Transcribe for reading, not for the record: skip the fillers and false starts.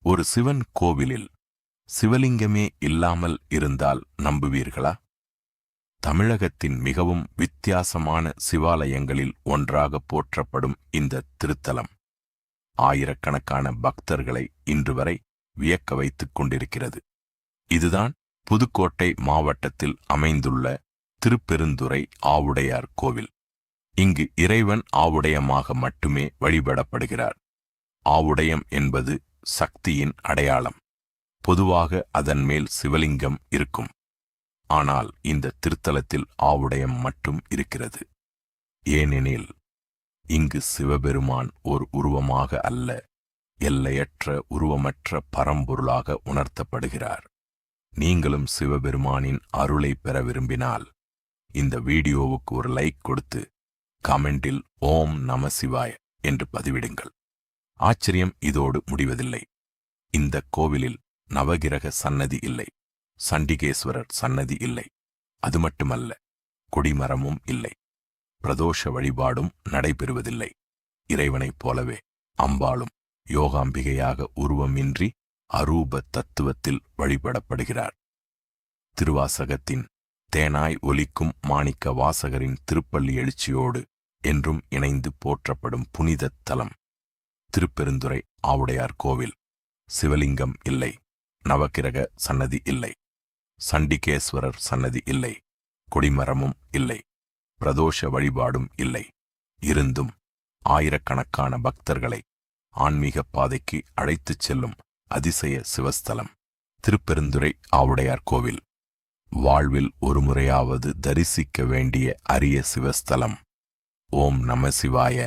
ஒரு சிவன் கோவிலில் சிவலிங்கமே இல்லாமல் இருந்தால் நம்புவீர்களா? தமிழகத்தின் மிகவும் வித்தியாசமான சிவாலயங்களில் ஒன்றாக போற்றப்படும் இந்த திருத்தலம் ஆயிரக்கணக்கான பக்தர்களை இன்று வரை வியக்க வைத்துக் கொண்டிருக்கிறது. இதுதான் புதுக்கோட்டை மாவட்டத்தில் அமைந்துள்ள திருப்பெருந்துறை ஆவுடையார் கோவில். இங்கு இறைவன் ஆவுடையமாக மட்டுமே வழிபடப்படுகிறார். ஆவுடையம் என்பது சக்தியின் அடையாளம். பொதுவாக அதன் மேல் சிவலிங்கம் இருக்கும். ஆனால் இந்த திருத்தலத்தில் ஆவுடையம் மட்டும் இருக்கிறது. ஏனெனில் இங்கு சிவபெருமான் ஓர் உருவமாக அல்ல, எல்லையற்ற உருவமற்ற பரம்பொருளாக உணர்த்தப்படுகிறார். நீங்களும் சிவபெருமானின் அருளை பெற விரும்பினால் இந்த வீடியோவுக்கு ஒரு லைக் கொடுத்து கமெண்டில் ஓம் நம சிவாய என்று பதிவிடுங்கள். ஆச்சரியம் இதோடு முடிவதில்லை. இந்த கோவிலில் நவகிரக சன்னதி இல்லை, சண்டிகேஸ்வரர் சன்னதி இல்லை. அது மட்டுமல்ல, கொடிமரமும் இல்லை. பிரதோஷ வழிபாடும் நடைபெறுவதில்லை. இறைவனைப் போலவே அம்பாளும் யோகாம்பிகையாக உருவமின்றி அரூப தத்துவத்தில் வழிபடப்படுகிறார். திருவாசகத்தின் தேனாய் ஒலிக்கும் மாணிக்க வாசகரின் திருப்பள்ளி எழுச்சியோடு என்றும் இணைந்து போற்றப்படும் புனித தலம் திருப்பெருந்துறை ஆவுடையார் கோவில். சிவலிங்கம் இல்லை, நவகிரக சன்னதி இல்லை, சண்டிகேஸ்வரர் சன்னதி இல்லை, கொடிமரமும் இல்லை, பிரதோஷ வழிபாடும் இல்லை. இருந்தும் ஆயிரக்கணக்கான பக்தர்களை ஆன்மீக பாதைக்கு அழைத்துச் செல்லும் அதிசய சிவஸ்தலம் திருப்பெருந்துறை ஆவுடையார் கோவில். வாழ்வில் ஒரு முறையாவது தரிசிக்க வேண்டிய அரிய சிவஸ்தலம். ஓம் நம சிவாய.